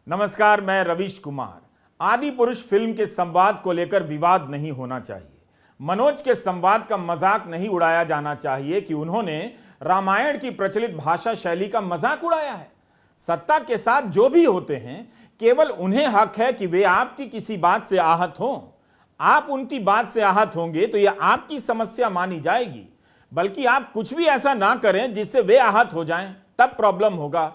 नमस्कार, मैं रवीश कुमार। आदि पुरुष फिल्म के संवाद को लेकर विवाद नहीं होना चाहिए। मनोज के संवाद का मजाक नहीं उड़ाया जाना चाहिए कि उन्होंने रामायण की प्रचलित भाषा शैली का मजाक उड़ाया है। सत्ता के साथ जो भी होते हैं, केवल उन्हें हक है कि वे आपकी किसी बात से आहत हों। आप उनकी बात से आहत होंगे तो यह आपकी समस्या मानी जाएगी, बल्कि आप कुछ भी ऐसा ना करें जिससे वे आहत हो जाएं, तब प्रॉब्लम होगा।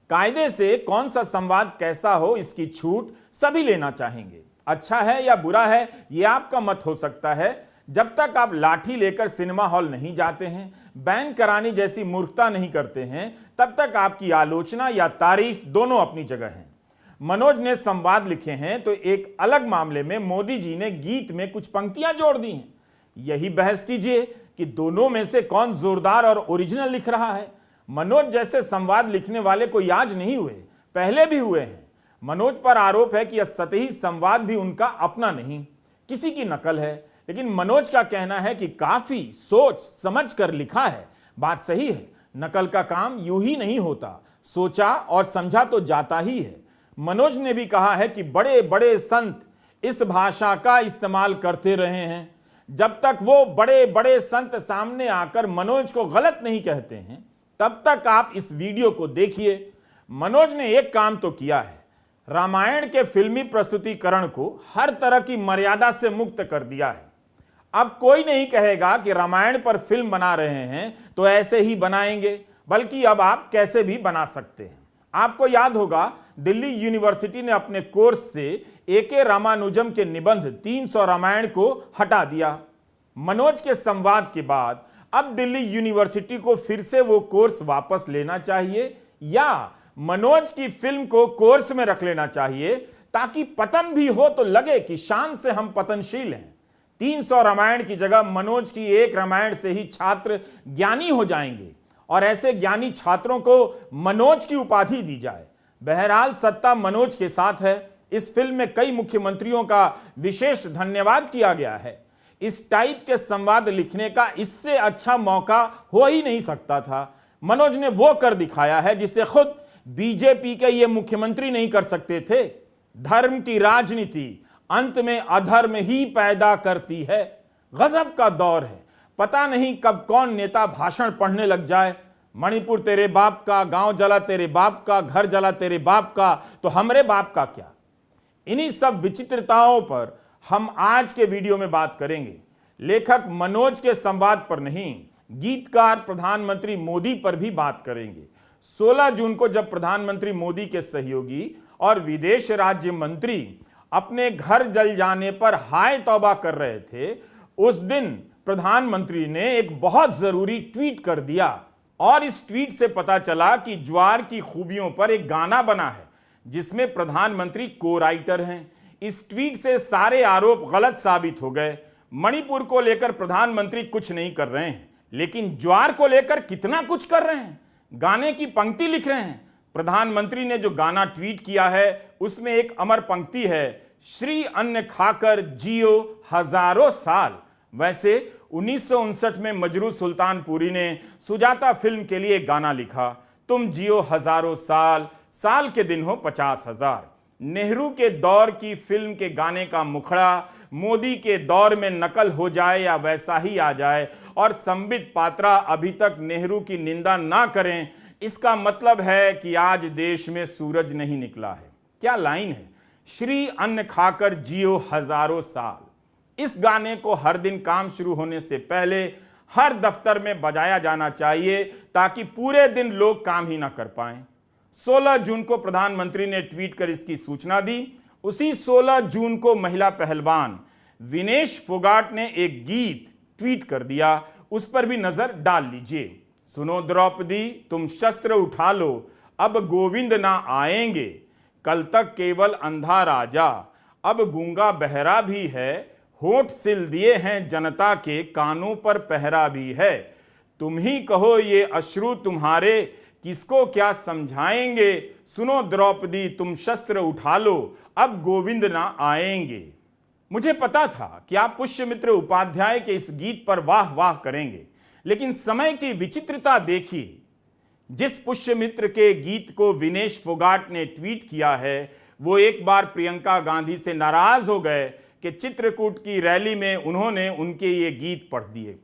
कायदे से कौन सा संवाद कैसा हो, इसकी छूट सभी लेना चाहेंगे। अच्छा है या बुरा है, यह आपका मत हो सकता है। जब तक आप लाठी लेकर सिनेमा हॉल नहीं जाते हैं, बैन कराने जैसी मूर्खता नहीं करते हैं, तब तक आपकी आलोचना या तारीफ दोनों अपनी जगह हैं। मनोज ने संवाद लिखे हैं तो एक अलग मामले में मोदी जी ने गीत में कुछ पंक्तियां जोड़ दी हैं। यही बहस कीजिए कि दोनों में से कौन जोरदार और ओरिजिनल लिख रहा है। मनोज जैसे संवाद लिखने वाले कोई आज नहीं हुए, पहले भी हुए हैं। मनोज पर आरोप है कि यह सतही संवाद भी उनका अपना नहीं, किसी की नकल है। लेकिन मनोज का कहना है कि काफी सोच समझ कर लिखा है। बात सही है, नकल का काम यूं ही नहीं होता, सोचा और समझा तो जाता ही है। मनोज ने भी कहा है कि बड़े बड़े संत इस भाषा का इस्तेमाल करते रहे हैं। जब तक वो बड़े बड़े संत सामने आकर मनोज को गलत नहीं कहते हैं, तब तक आप इस वीडियो को देखिए। मनोज ने एक काम तो किया है, रामायण के फिल्मी प्रस्तुतिकरण को हर तरह की मर्यादा से मुक्त कर दिया है। अब कोई नहीं कहेगा कि रामायण पर फिल्म बना रहे हैं तो ऐसे ही बनाएंगे, बल्कि अब आप कैसे भी बना सकते हैं। आपको याद होगा, दिल्ली यूनिवर्सिटी ने अपने कोर्स से ए.के. रामानुजम के निबंध 300 रामायण को हटा दिया। मनोज के संवाद के बाद अब दिल्ली यूनिवर्सिटी को फिर से वो कोर्स वापस लेना चाहिए या मनोज की फिल्म को कोर्स में रख लेना चाहिए, ताकि पतन भी हो तो लगे कि शान से हम पतनशील हैं। 300 रामायण की जगह मनोज की एक रामायण से ही छात्र ज्ञानी हो जाएंगे और ऐसे ज्ञानी छात्रों को मनोज की उपाधि दी जाए। बहरहाल सत्ता मनोज के साथ है। इस फिल्म में कई मुख्यमंत्रियों का विशेष धन्यवाद किया गया है। इस टाइप के संवाद लिखने का इससे अच्छा मौका हो ही नहीं सकता था। मनोज ने वो कर दिखाया है जिसे खुद बीजेपी के ये मुख्यमंत्री नहीं कर सकते थे। धर्म की राजनीति अंत में अधर्म ही पैदा करती है। गजब का दौर है, पता नहीं कब कौन नेता भाषण पढ़ने लग जाए। मणिपुर तेरे बाप का, गांव जला तेरे बाप का, घर जला तेरे बाप का, तो हमरे बाप का क्या। इन्हीं सब विचित्रताओं पर हम आज के वीडियो में बात करेंगे। लेखक मनोज के संवाद पर नहीं, गीतकार प्रधानमंत्री मोदी पर भी बात करेंगे। 16 जून को जब प्रधानमंत्री मोदी के सहयोगी और विदेश राज्य मंत्री अपने घर जल जाने पर हाय तौबा कर रहे थे, उस दिन प्रधानमंत्री ने एक बहुत जरूरी ट्वीट कर दिया और इस ट्वीट से पता चला कि ज्वार की खूबियों पर एक गाना बना है जिसमें प्रधानमंत्री को राइटर हैं। इस ट्वीट से सारे आरोप गलत साबित हो गए। मणिपुर को लेकर प्रधानमंत्री कुछ नहीं कर रहे हैं, लेकिन ज्वार को लेकर कितना कुछ कर रहे हैं। गाने की पंक्ति लिख रहे हैं। प्रधानमंत्री ने जो गाना ट्वीट किया है उसमें एक अमर पंक्ति है, श्री अन्न खाकर जियो हजारों साल। वैसे 1959 में मजरू सुल्तानपुरी ने सुजाता फिल्म के लिए गाना लिखा, तुम जियो हजारों साल, साल के दिन हो 50,000। नेहरू के दौर की फिल्म के गाने का मुखड़ा मोदी के दौर में नकल हो जाए या वैसा ही आ जाए और संबित पात्रा अभी तक नेहरू की निंदा ना करें, इसका मतलब है कि आज देश में सूरज नहीं निकला है। क्या लाइन है, श्री अन्न खाकर जियो हजारों साल। इस गाने को हर दिन काम शुरू होने से पहले हर दफ्तर में बजाया जाना चाहिए, ताकि पूरे दिन लोग काम ही ना कर पाएं। 16 जून को प्रधानमंत्री ने ट्वीट कर इसकी सूचना दी। उसी 16 जून को महिला पहलवान विनेश फोगाट ने एक गीत ट्वीट कर दिया, उस पर भी नजर डाल लीजिए। सुनो द्रौपदी तुम शस्त्र उठा लो, अब गोविंद ना आएंगे, कल तक केवल अंधा राजा, अब गूंगा बहरा भी है, होठ सिल दिए हैं जनता के, कानों पर पहरा भी है। तुम ही कहो ये अश्रु तुम्हारे, किसको क्या समझाएंगे, सुनो द्रौपदी तुम शस्त्र उठा लो, अब गोविंद ना आएंगे। मुझे पता था कि आप पुष्यमित्र उपाध्याय के इस गीत पर वाह वाह करेंगे, लेकिन समय की विचित्रता देखिए। जिस पुष्यमित्र के गीत को विनेश फोगाट ने ट्वीट किया है, वो एक बार प्रियंका गांधी से नाराज हो गए कि चित्रकूट की रैली में उन्होंने उनके ये गीत पढ़ दिए।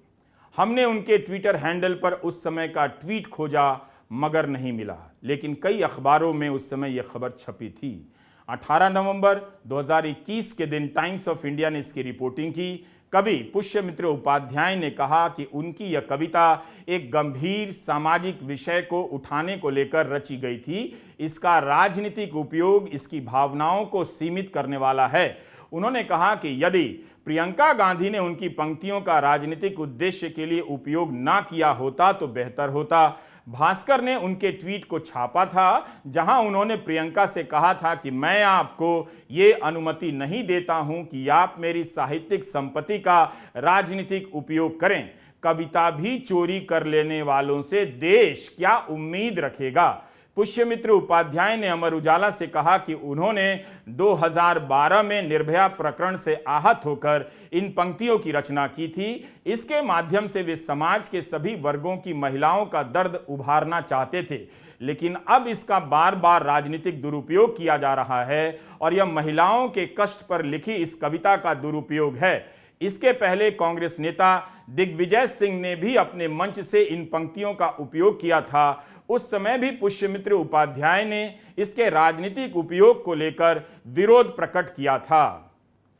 हमने उनके ट्विटर हैंडल पर उस समय का ट्वीट खोजा मगर नहीं मिला, लेकिन कई अखबारों में उस समय यह खबर छपी थी। 18 नवंबर 2021 के दिन टाइम्स ऑफ इंडिया ने इसकी रिपोर्टिंग की। कवि पुष्यमित्र उपाध्याय ने कहा कि उनकी यह कविता एक गंभीर सामाजिक विषय को उठाने को लेकर रची गई थी। इसका राजनीतिक उपयोग इसकी भावनाओं को सीमित करने वाला है। उन्होंने कहा कि यदि प्रियंका गांधी ने उनकी पंक्तियों का राजनीतिक उद्देश्य के लिए उपयोग ना किया होता तो बेहतर होता। भास्कर ने उनके ट्वीट को छापा था, जहां उन्होंने प्रियंका से कहा था कि मैं आपको ये अनुमति नहीं देता हूं कि आप मेरी साहित्यिक संपत्ति का राजनीतिक उपयोग करें। कविता भी चोरी कर लेने वालों से देश क्या उम्मीद रखेगा। पुष्यमित्र उपाध्याय ने अमर उजाला से कहा कि उन्होंने 2012 में निर्भया प्रकरण से आहत होकर इन पंक्तियों की रचना की थी। इसके माध्यम से वे समाज के सभी वर्गों की महिलाओं का दर्द उभारना चाहते थे, लेकिन अब इसका बार बार राजनीतिक दुरुपयोग किया जा रहा है और यह महिलाओं के कष्ट पर लिखी इस कविता का दुरुपयोग है। इसके पहले कांग्रेस नेता दिग्विजय सिंह ने भी अपने मंच से इन पंक्तियों का उपयोग किया था। उस समय भी पुष्यमित्र उपाध्याय ने इसके राजनीतिक उपयोग को लेकर विरोध प्रकट किया था।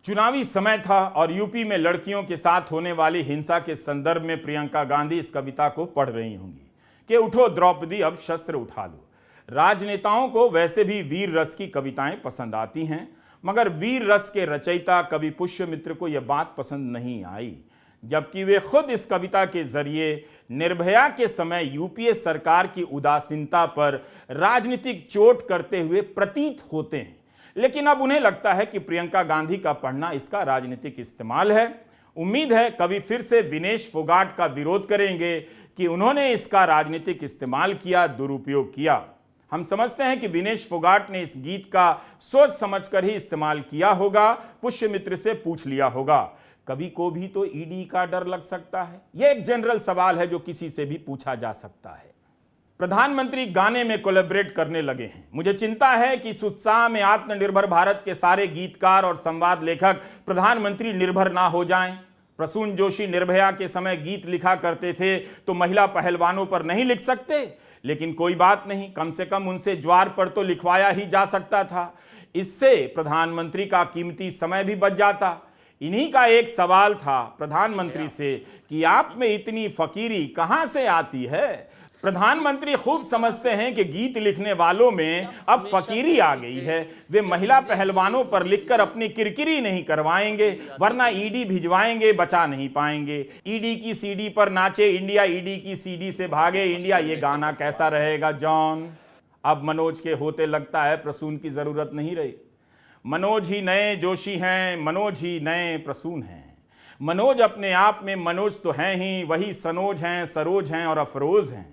चुनावी समय था और यूपी में लड़कियों के साथ होने वाली हिंसा के संदर्भ में प्रियंका गांधी इस कविता को पढ़ रही होंगी कि उठो द्रौपदी अब शस्त्र उठा लो। राजनेताओं को वैसे भी वीर रस की कविताएं पसंद आती हैं, मगर वीर रस के रचयिता कवि पुष्यमित्र को यह बात पसंद नहीं आई, जबकि वे खुद इस कविता के जरिए निर्भया के समय यूपीए सरकार की उदासीनता पर राजनीतिक चोट करते हुए प्रतीत होते हैं। लेकिन अब उन्हें लगता है कि प्रियंका गांधी का पढ़ना इसका राजनीतिक इस्तेमाल है। उम्मीद है कवि फिर से विनेश फोगाट का विरोध करेंगे कि उन्होंने इसका राजनीतिक इस्तेमाल किया, दुरुपयोग किया। हम समझते हैं कि विनेश फोगाट ने इस गीत का सोच समझकर ही इस्तेमाल किया होगा, पुष्यमित्र से पूछ लिया होगा। कवि को भी तो ईडी का डर लग सकता है। यह एक जनरल सवाल है जो किसी से भी पूछा जा सकता है। प्रधानमंत्री गाने में कोलैबोरेट करने लगे हैं। मुझे चिंता है कि इस उत्साह में आत्मनिर्भर भारत के सारे गीतकार और संवाद लेखक प्रधानमंत्री निर्भर ना हो जाएं। प्रसून जोशी निर्भया के समय गीत लिखा करते थे तो महिला पहलवानों पर नहीं लिख सकते, लेकिन कोई बात नहीं, कम से कम उनसे ज्वार पर तो लिखवाया ही जा सकता था। इससे प्रधानमंत्री का कीमती समय भी बच जाता। इन्हीं का एक सवाल था प्रधानमंत्री से कि आप में इतनी फकीरी कहां से आती है। प्रधानमंत्री खूब समझते हैं कि गीत लिखने वालों में अब फकीरी आ गई है। वे महिला पहलवानों पर लिखकर अपनी किरकिरी नहीं करवाएंगे, वरना ईडी भिजवाएंगे, बचा नहीं पाएंगे। ईडी की सीडी पर नाचे इंडिया, ईडी की सीडी से भागे इंडिया, ये गाना कैसा रहेगा जॉन। अब मनोज के होते लगता है प्रसून की जरूरत नहीं रही। मनोज ही नए जोशी हैं, मनोज ही नए प्रसून हैं। मनोज अपने आप में मनोज तो हैं ही, वही सनोज हैं, सरोज हैं और अफरोज हैं।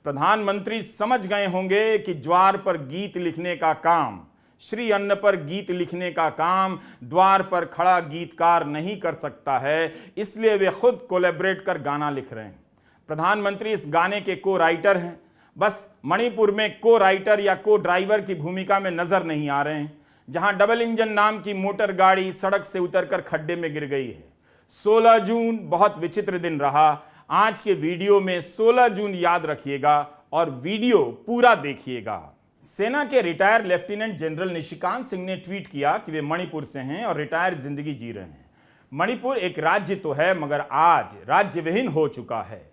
प्रधानमंत्री समझ गए होंगे कि ज्वार पर गीत लिखने का काम, श्री अन्न पर गीत लिखने का काम द्वार पर खड़ा गीतकार नहीं कर सकता है, इसलिए वे खुद कोलैबोरेट कर गाना लिख रहे हैं। प्रधानमंत्री इस गाने के को राइटर हैं, बस मणिपुर में को राइटर या को ड्राइवर की भूमिका में नजर नहीं आ रहे हैं, जहां डबल इंजन नाम की मोटर गाड़ी सड़क से उतरकर खड्डे में गिर गई है। 16 जून बहुत विचित्र दिन रहा। आज के वीडियो में 16 जून याद रखिएगा और वीडियो पूरा देखिएगा। सेना के retire lieutenant general Nishikant Singh ने ट्वीट किया कि वे मणिपुर से हैं और रिटायर जिंदगी जी रहे हैं। मणिपुर एक राज्य तो है, मगर आज राज्य विहीन हो चुका है।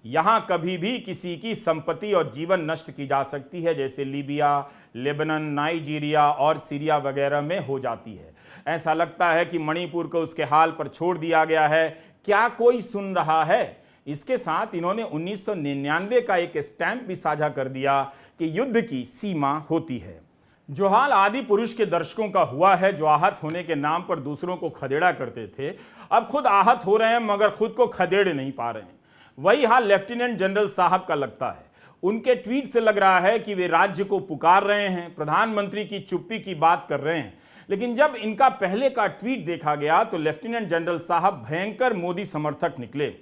यहां कभी भी किसी की संपत्ति और जीवन नष्ट की जा सकती है, जैसे लीबिया, लेबनान, नाइजीरिया और सीरिया वगैरह में हो जाती है। ऐसा लगता है कि मणिपुर को उसके हाल पर छोड़ दिया गया है। क्या कोई सुन रहा है? इसके साथ इन्होंने 1999 का एक स्टैंप भी साझा कर दिया कि युद्ध की सीमा होती है। जो हाल आदि पुरुष के दर्शकों का हुआ है, जो आहत होने के नाम पर दूसरों को खदेड़ा करते थे, अब खुद आहत हो रहे हैं मगर खुद को खदेड़ नहीं पा रहे हैं। वही हाल लेफ्टिनेंट जनरल साहब का लगता है। उनके ट्वीट से लग रहा है कि वे राज्य को पुकार रहे हैं, प्रधानमंत्री की चुप्पी की बात कर रहे हैं। लेकिन जब इनका पहले का ट्वीट देखा गया तो लेफ्टिनेंट जनरल साहब भयंकर मोदी समर्थक निकले।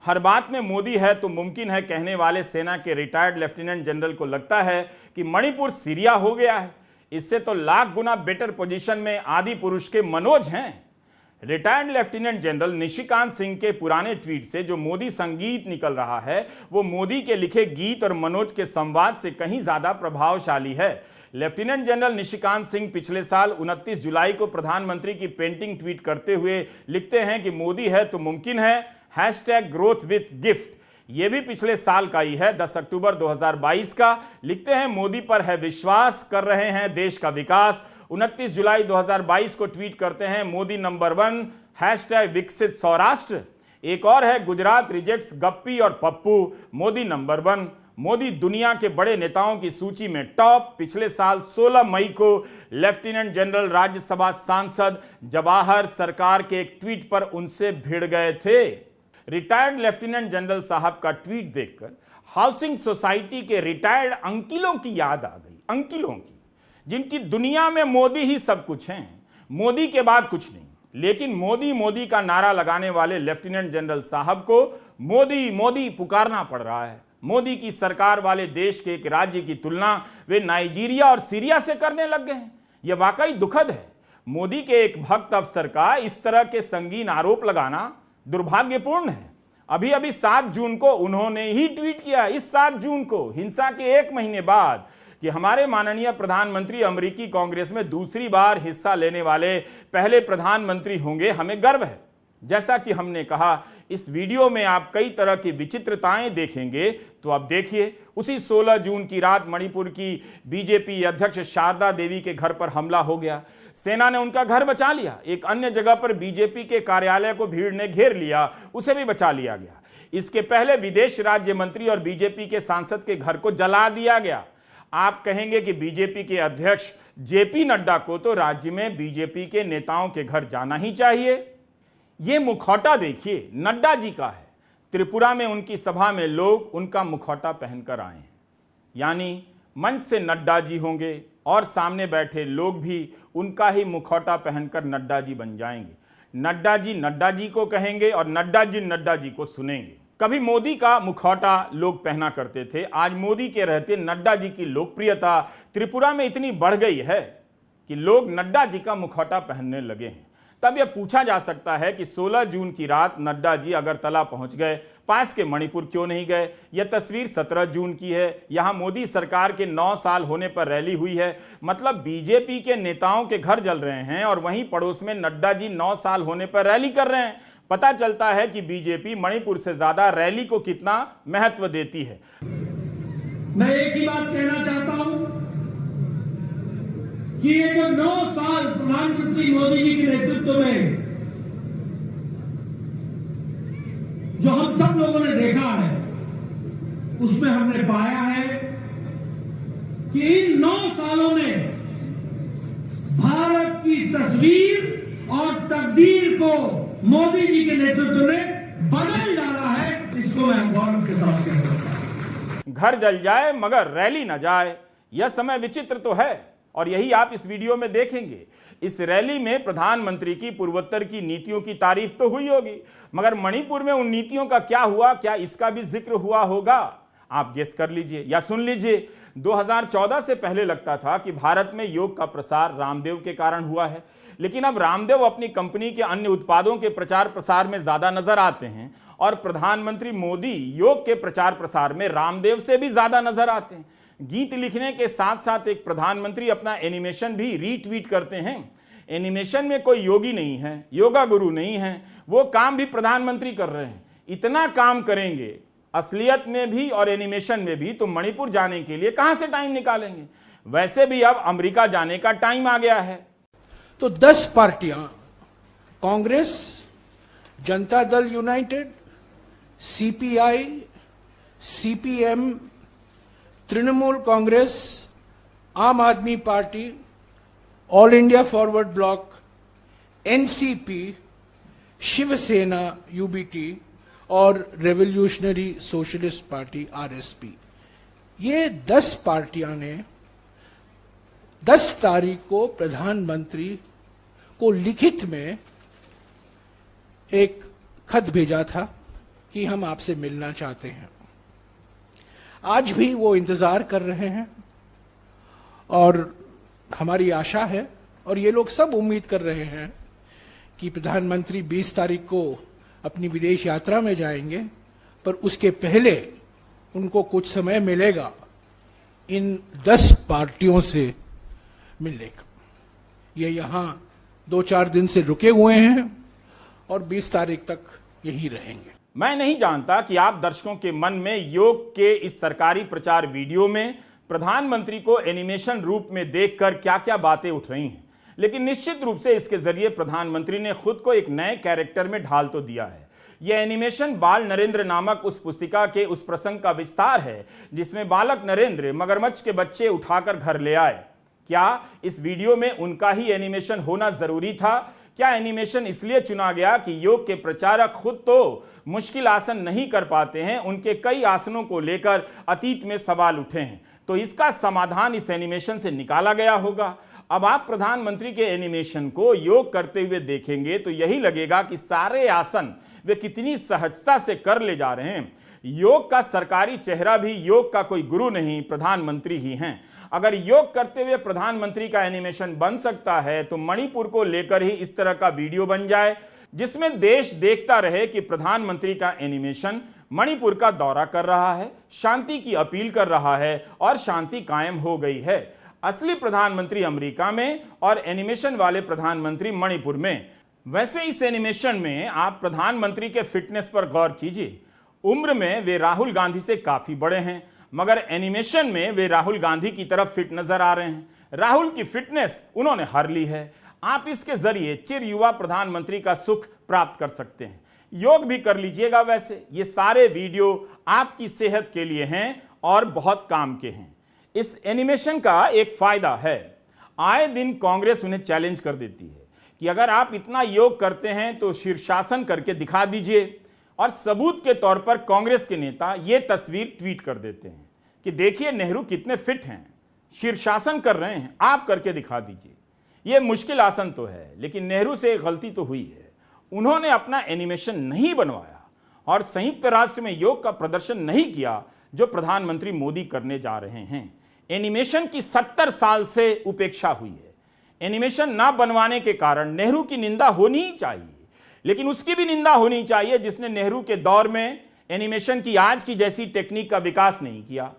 हर बात में मोदी है तो मुमकिन है कहने वाले सेना के रिटायर्ड लेफ्टिनेंट जनरल को लगता है कि मणिपुर सीरिया हो गया है। इससे तो लाख गुना बेटर पोजीशन में आदि पुरुष के मनोज हैं। Retired lieutenant general Nishikant Singh के पुराने ट्वीट से जो मोदी संगीत निकल रहा है वो मोदी के लिखे गीत और मनोज के संवाद से कहीं ज्यादा प्रभावशाली है। लेफ्टिनेंट जनरल निशिकांत सिंह पिछले साल 29 जुलाई को प्रधानमंत्री की पेंटिंग ट्वीट करते हुए लिखते हैं कि मोदी है तो मुमकिन है, #ग्रोथ विथ गिफ्ट। यह भी पिछले साल का ही है, 10 अक्टूबर 2022 का। लिखते हैं मोदी पर है विश्वास, कर रहे हैं देश का विकास। 29 जुलाई 2022 को ट्वीट करते हैं मोदी नंबर 1, #विकसित सौराष्ट्र। एक और है गुजरात रिजेक्ट्स गप्पी और पप्पू, मोदी नंबर 1। मोदी दुनिया के बड़े नेताओं की सूची में टॉप। पिछले साल 16 मई को लेफ्टिनेंट जनरल राज्यसभा सांसद जवाहर सरकार के एक ट्वीट पर उनसे भिड़ गए थे। रिटायर्ड लेफ्टिनेंट जनरल साहब का ट्वीट देखकर हाउसिंग सोसाइटी के रिटायर्ड अंकिलों की याद आ गई। अंकिलों की, जिनकी दुनिया में मोदी ही सब कुछ हैं, मोदी के बाद कुछ नहीं। लेकिन मोदी मोदी का नारा लगाने वाले लेफ्टिनेंट जनरल साहब को मोदी मोदी पुकारना पड़ रहा है। मोदी की सरकार वाले देश के एक राज्य की तुलना वे नाइजीरिया और सीरिया से करने लग गए हैं। यह वाकई दुखद है। मोदी के एक भक्त अफसर का इस तरह के संगीन आरोप लगाना दुर्भाग्यपूर्ण है। अभी अभी 7 जून को उन्होंने ही ट्वीट किया, इस 7 जून को, हिंसा के 1 महीने बाद, कि हमारे माननीय प्रधानमंत्री अमेरिकी कांग्रेस में दूसरी बार हिस्सा लेने वाले पहले प्रधानमंत्री होंगे, हमें गर्व है। जैसा कि हमने कहा, इस वीडियो में आप कई तरह की विचित्रताएं देखेंगे, तो अब देखिए, उसी 16 जून की रात मणिपुर की बीजेपी अध्यक्ष शारदा देवी के घर पर हमला हो गया। सेना ने उनका घर बचा लिया। एक अन्य जगह पर बीजेपी के कार्यालय को भीड़ ने घेर लिया, उसे भी बचा लिया गया। इसके पहले विदेश राज्य मंत्री और बीजेपी के सांसद के घर को जला दिया गया। आप कहेंगे कि बीजेपी के अध्यक्ष जेपी नड्डा को तो राज्य में बीजेपी के नेताओं के घर जाना ही चाहिए। यह मुखौटा देखिए, नड्डा जी का है। त्रिपुरा में उनकी सभा में लोग उनका मुखौटा पहनकर आए हैं, यानी मंच से नड्डा जी होंगे और सामने बैठे लोग भी उनका ही मुखौटा पहनकर नड्डा जी बन जाएंगे। नड्डा जी को कहेंगे और नड्डा जी को सुनेंगे। कभी मोदी का मुखौटा लोग पहना करते थे, आज मोदी के रहते नड्डा जी की लोकप्रियता त्रिपुरा में इतनी बढ़ गई है कि लोग नड्डा जी का मुखौटा पहनने लगे हैं। तब यह पूछा जा सकता है कि 16 जून की रात नड्डा जी अगरतला पहुंच गए, पास के मणिपुर क्यों नहीं गए? यह तस्वीर 17 जून की है। यहां मोदी सरकार के 9 साल होने पर रैली हुई है। मतलब बीजेपी के नेताओं के घर जल रहे हैं और वहीं पड़ोस में नड्डा जी 9 साल होने पर रैली कर रहे हैं। पता चलता है कि बीजेपी मणिपुर से ज्यादा रैली को कितना महत्व देती है। मैं एक ही बात कहना चाहता हूं कि ये जो 9 साल प्रधानमंत्री मोदी जी के नेतृत्व में जो हम सब लोगों ने देखा है, उसमें हमने पाया है कि इन 9 सालों में भारत की तस्वीर और तकदीर को मोदी जी के नेतृत्व ने बदल डाला है। इसको मैं गौरव के साथ कहता हूं। घर जल जाए मगर रैली न जाए, यह समय विचित्र तो है और यही आप इस वीडियो में देखेंगे। इस रैली में प्रधानमंत्री की पूर्वोत्तर की नीतियों की तारीफ तो हुई होगी, मगर मणिपुर में उन नीतियों का क्या हुआ, क्या इसका भी जिक्र हुआ होगा? आप गेस कर लीजिए या सुन लीजिए। 2014 से पहले लगता था कि भारत में योग का प्रसार रामदेव के कारण हुआ है, लेकिन अब रामदेव अपनी कंपनी के अन्य उत्पादों के प्रचार प्रसार में ज्यादा नजर आते हैं और प्रधानमंत्री मोदी योग के प्रचार प्रसार में रामदेव से भी ज्यादा नजर आते हैं। गीत लिखने के साथ साथ एक प्रधानमंत्री अपना एनिमेशन भी रीट्वीट करते हैं। एनिमेशन में कोई योगी नहीं है, योगा गुरु नहीं है, वो काम भी प्रधानमंत्री कर रहे हैं। इतना काम करेंगे असलियत में भी और एनिमेशन में भी, तो मणिपुर जाने के लिए कहां से टाइम निकालेंगे? वैसे भी अब अमेरिका जाने का टाइम आ गया है। तो 10 पार्टियां, Congress, Janata Dal united, CPI, CPM, Trinamool Congress, Aam Aadmi party, all India forward bloc, NCP, Shiv Sena UBT और रेवोल्यूशनरी सोशलिस्ट पार्टी आरएसपी, ये 10 पार्टियां ने 10 तारीख को प्रधानमंत्री को लिखित में एक खत भेजा था कि हम आपसे मिलना चाहते हैं। आज भी वो इंतजार कर रहे हैं और हमारी आशा है और ये लोग सब उम्मीद कर रहे हैं कि प्रधानमंत्री 20 तारीख को अपनी विदेश यात्रा में जाएंगे, पर उसके पहले उनको कुछ समय मिलेगा इन 10 पार्टियों से मिलने का। ये यहाँ 2-4 दिन से रुके हुए हैं और 20 तारीख तक यहीं रहेंगे। मैं नहीं जानता कि आप दर्शकों के मन में योग के इस सरकारी प्रचार वीडियो में प्रधानमंत्री को एनिमेशन रूप में देखकर क्या क्या बातें उठ रही हैं, लेकिन निश्चित रूप से इसके जरिए प्रधानमंत्री ने खुद को एक नए कैरेक्टर में ढाल तो दिया है। यह एनिमेशन बाल नरेंद्र नामक उस पुस्तिका के उस प्रसंग का विस्तार है जिसमें बालक नरेंद्र मगरमच्छ के बच्चे उठाकर घर ले आए। क्या इस वीडियो में उनका ही एनिमेशन होना जरूरी था? क्या एनिमेशन इसलिए चुना गया कि योग के प्रचारक खुद तो मुश्किल आसन नहीं कर पाते हैं, उनके कई आसनों को लेकर अतीत में सवाल उठे हैं, तो इसका समाधान इस एनिमेशन से निकाला गया होगा। अब आप प्रधानमंत्री के एनिमेशन को योग करते हुए देखेंगे तो यही लगेगा कि सारे आसन वे कितनी सहजता से कर ले जा रहे हैं। योग का सरकारी चेहरा भी योग का कोई गुरु नहीं, प्रधानमंत्री ही हैं। अगर योग करते हुए प्रधानमंत्री का एनिमेशन बन सकता है तो मणिपुर को लेकर ही इस तरह का वीडियो बन जाए जिसमें देश देखता रहे कि प्रधानमंत्री का एनिमेशन मणिपुर का दौरा कर रहा है, शांति की अपील कर रहा है और शांति कायम हो गई है। असली प्रधानमंत्री अमेरिका में और एनिमेशन वाले प्रधानमंत्री मणिपुर में। वैसे इस एनिमेशन में आप प्रधानमंत्री के फिटनेस पर गौर कीजिए। उम्र में वे राहुल गांधी से काफी बड़े हैं, मगर एनिमेशन में वे राहुल गांधी की तरफ फिट नजर आ रहे हैं। राहुल की फिटनेस उन्होंने हर ली है। आप इसके जरिए चिर युवा प्रधानमंत्री का सुख प्राप्त कर सकते हैं। योग भी कर लीजिएगा। वैसे ये सारे वीडियो आपकी सेहत के लिए हैं और बहुत काम के हैं। इस एनिमेशन का एक फायदा है, आए दिन कांग्रेस उन्हें चैलेंज कर देती है कि अगर आप इतना योग करते हैं तो शीर्षासन करके दिखा दीजिए, और सबूत के तौर पर कांग्रेस के नेता ये तस्वीर ट्वीट कर देते हैं कि देखिए नेहरू कितने फिट हैं, शीर्षासन कर रहे हैं, आप करके दिखा दीजिए। यह मुश्किल आसन तो है, लेकिन नेहरू से एक गलती तो हुई है, उन्होंने अपना एनिमेशन नहीं बनवाया और संयुक्त राष्ट्र में योग का प्रदर्शन नहीं किया जो प्रधानमंत्री मोदी करने जा रहे हैं। एनिमेशन की 70 साल से उपेक्षा हुई है। एनिमेशन ना बनवाने के कारण नेहरू की निंदा होनी ही चाहिए, लेकिन उसकी भी निंदा होनी चाहिए जिसने नेहरू के दौर में एनिमेशन की आज की जैसी टेक्निक का विकास नहीं किया।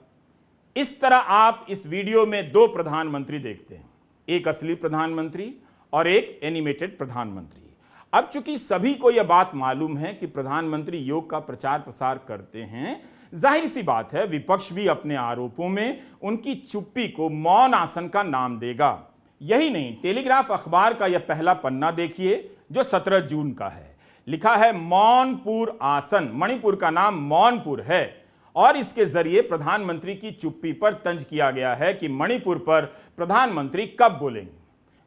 इस तरह आप इस वीडियो में 2 प्रधानमंत्री देखते हैं, एक असली प्रधानमंत्री और एक एनिमेटेड प्रधानमंत्री। अब चूंकि सभी को यह बात मालूम है कि प्रधानमंत्री योग का प्रचार प्रसार करते हैं, जाहिर सी बात है विपक्ष भी अपने आरोपों में उनकी चुप्पी को मौन आसन का नाम देगा। यही नहीं, टेलीग्राफ अखबार का यह पहला पन्ना देखिए जो 17 जून का है। लिखा है मौनपुर आसन, मणिपुर का नाम मौनपुर है, और इसके जरिए प्रधानमंत्री की चुप्पी पर तंज किया गया है कि मणिपुर पर प्रधानमंत्री कब बोलेंगे।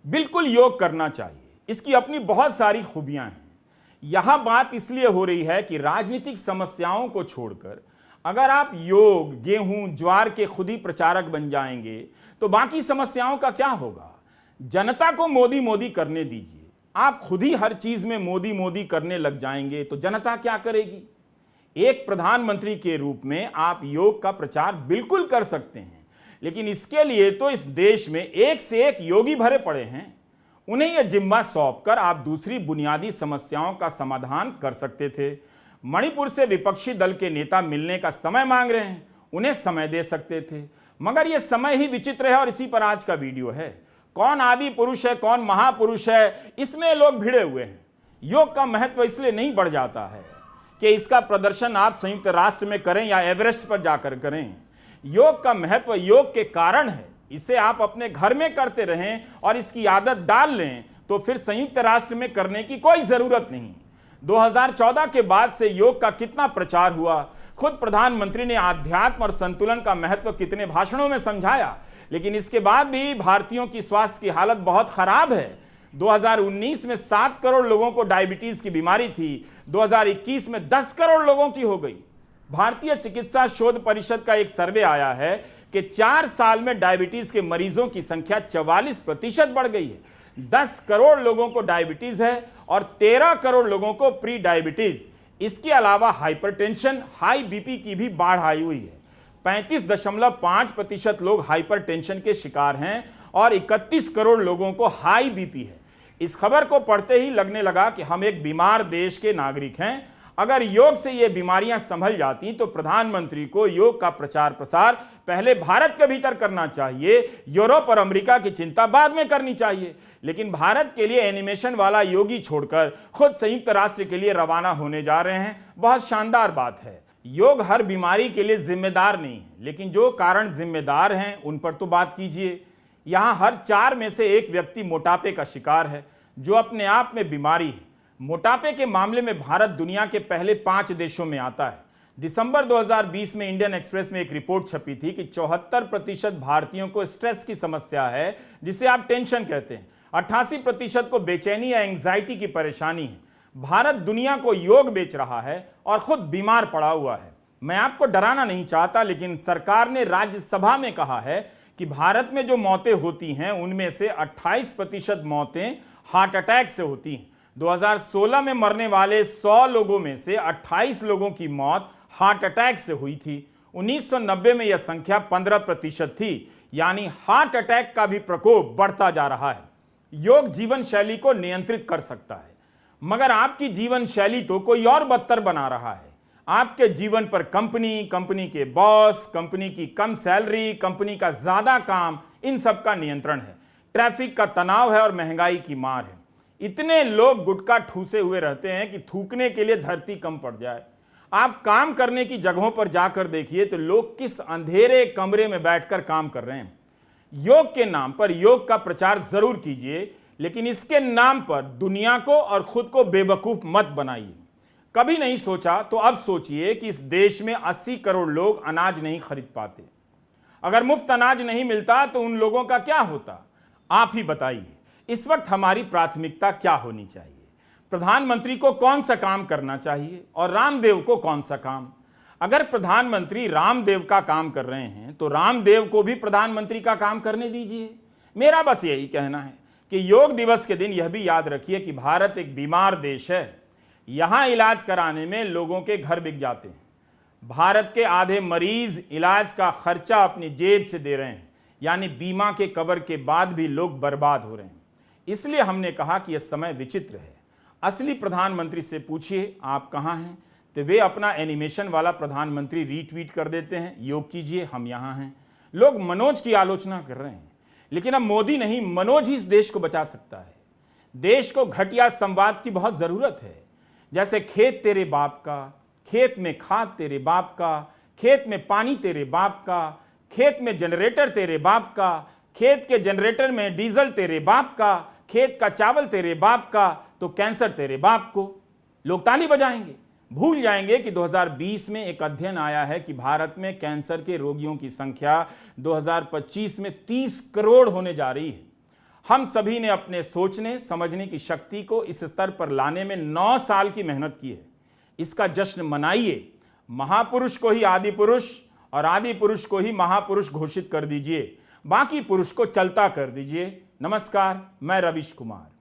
बिल्कुल योग करना चाहिए, इसकी अपनी बहुत सारी खूबियां हैं। यहां बात इसलिए हो रही है कि राजनीतिक समस्याओं को छोड़कर अगर आप योग, गेहूं, ज्वार के खुद ही प्रचारक बन जाएंगे तो बाकी समस्याओं का क्या होगा। जनता को मोदी मोदी करने दीजिए। आप खुद ही हर चीज में मोदी मोदी करने लग जाएंगे तो जनता क्या करेगी। एक प्रधानमंत्री के रूप में आप योग का प्रचार बिल्कुल कर सकते हैं, लेकिन इसके लिए तो इस देश में एक से एक योगी भरे पड़े हैं। उन्हें यह जिम्मा सौंपकर आप दूसरी बुनियादी समस्याओं का समाधान कर सकते थे। मणिपुर से विपक्षी दल के नेता मिलने का समय मांग रहे हैं, उन्हें समय दे सकते थे, मगर यह समय ही विचित्र है और इसी पर आज का वीडियो है। कौन आदि पुरुष है, कौन महापुरुष है, इसमें लोग भिड़े हुए हैं। योग का महत्व इसलिए नहीं बढ़ जाता है कि इसका प्रदर्शन आप संयुक्त राष्ट्र में करें या एवरेस्ट पर जाकर करें। योग का महत्व योग के कारण है। इसे आप अपने घर में करते रहें और इसकी आदत डाल लें तो फिर संयुक्त राष्ट्र में करने की कोई जरूरत नहीं। 2014 के बाद से योग का कितना प्रचार हुआ, खुद प्रधानमंत्री ने आध्यात्म और संतुलन का महत्व कितने भाषणों में समझाया, लेकिन इसके बाद भी भारतीयों की स्वास्थ्य की हालत बहुत खराब है। 2019 में 7 करोड़ लोगों को डायबिटीज की बीमारी थी, 2021 में 10 करोड़ लोगों की हो गई। भारतीय चिकित्सा शोध परिषद का एक सर्वे आया है कि 4 साल में डायबिटीज के मरीजों की संख्या 44% बढ़ गई है। 10 करोड़ लोगों को डायबिटीज है और 13 करोड़ लोगों को प्री डायबिटीज। इसके अलावा हाइपरटेंशन, हाई बीपी की भी बाढ़ आई हुई है। 35.5% लोग हाइपरटेंशन के शिकार हैं और 31 करोड़ लोगों को हाई बीपी है। इस खबर को पढ़ते ही लगने लगा कि हम एक बीमार देश के नागरिक हैं। अगर योग से ये बीमारियां संभल जाती तो प्रधानमंत्री को योग का प्रचार प्रसार पहले भारत के भीतर करना चाहिए, यूरोप और अमेरिका की चिंता बाद में करनी चाहिए। लेकिन भारत के लिए एनिमेशन वाला योगी छोड़कर खुद संयुक्त राष्ट्र के लिए रवाना होने जा रहे हैं। बहुत शानदार बात है। योग हर बीमारी के लिए जिम्मेदार नहीं है, लेकिन जो कारण जिम्मेदार हैं उन पर तो बात कीजिए। यहां हर 4 में से 1 व्यक्ति मोटापे का शिकार है, जो अपने आप में बीमारी है। मोटापे के मामले में भारत दुनिया के पहले 5 देशों में आता है। दिसंबर 2020 में इंडियन एक्सप्रेस में एक रिपोर्ट छपी थी कि 74% भारतीयों को स्ट्रेस की समस्या है, जिसे आप टेंशन कहते हैं। 88% को बेचैनी या एंग्जाइटी की परेशानी है। भारत दुनिया को योग बेच रहा है और खुद बीमार पड़ा हुआ है। मैं आपको डराना नहीं चाहता, लेकिन सरकार ने राज्यसभा में कहा है कि भारत में जो मौतें होती हैं उनमें से 28% मौतें हार्ट अटैक से होती हैं। 2016 में मरने वाले 100 लोगों में से 28 लोगों की मौत हार्ट अटैक से हुई थी। 1990 में यह संख्या 15% थी, यानी हार्ट अटैक का भी प्रकोप बढ़ता जा रहा है। योग जीवन शैली को नियंत्रित कर सकता है, मगर आपकी जीवन शैली तो कोई और बदतर बना रहा है। आपके जीवन पर कंपनी के बॉस, कंपनी की कम सैलरी, कंपनी का ज्यादा काम, इन सब का नियंत्रण है। ट्रैफिक का तनाव है और महंगाई की मार है। इतने लोग गुटखा ठूसे हुए रहते हैं कि थूकने के लिए धरती कम पड़ जाए। आप काम करने की जगहों पर जाकर देखिए तो लोग किस अंधेरे कमरे में बैठकर काम कर रहे हैं। योग के नाम पर योग का प्रचार जरूर कीजिए, लेकिन इसके नाम पर दुनिया को और खुद को बेवकूफ मत बनाइए। कभी नहीं सोचा तो अब सोचिए कि इस देश में 80 करोड़ लोग अनाज नहीं खरीद पाते। अगर मुफ्त अनाज नहीं मिलता तो उन लोगों का क्या होता? आप ही बताइए। इस वक्त हमारी प्राथमिकता क्या होनी चाहिए? प्रधानमंत्री को कौन सा काम करना चाहिए और रामदेव को कौन सा काम? अगर प्रधानमंत्री रामदेव का काम कर रहे हैं तो रामदेव को भी प्रधानमंत्री का काम करने दीजिए। मेरा बस यही कहना है कि योग दिवस के दिन यह भी याद रखिए कि भारत एक बीमार देश है। यहां इलाज कराने में लोगों के घर बिक जाते हैं। भारत के आधे मरीज इलाज का खर्चा अपनी जेब से दे रहे हैं, यानी बीमा के कवर के बाद भी लोग बर्बाद हो रहे हैं। इसलिए हमने कहा कि यह समय विचित्र है। असली प्रधानमंत्री से पूछिए आप कहां हैं, तो वे अपना एनिमेशन वाला प्रधानमंत्री रीट्वीट कर देते हैं, योग कीजिए हम यहां हैं। लोग मनोज की आलोचना कर रहे हैं, लेकिन अब मोदी नहीं, मनोज ही इस देश को बचा सकता है। देश को घटिया संवाद की बहुत जरूरत है। जैसे खेत तेरे बाप का, खेत में खाद तेरे बाप का, खेत में पानी तेरे बाप का, खेत में जनरेटर तेरे बाप का, खेत के जनरेटर में डीजल तेरे बाप का, खेत का चावल तेरे बाप का, तो कैंसर तेरे बाप को। लोग ताली बजाएंगे, भूल जाएंगे कि 2020 में एक अध्ययन आया है कि भारत में कैंसर के रोगियों की संख्या 2025 में 30 करोड़ होने जा रही है। हम सभी ने अपने सोचने समझने की शक्ति को इस स्तर पर लाने में 9 साल की मेहनत की है। इसका जश्न मनाइए। महापुरुष को ही आदि पुरुष और आदि पुरुष को ही महापुरुष घोषित कर दीजिए, बाकी पुरुष को चलता कर दीजिए। नमस्कार, मैं रविश कुमार।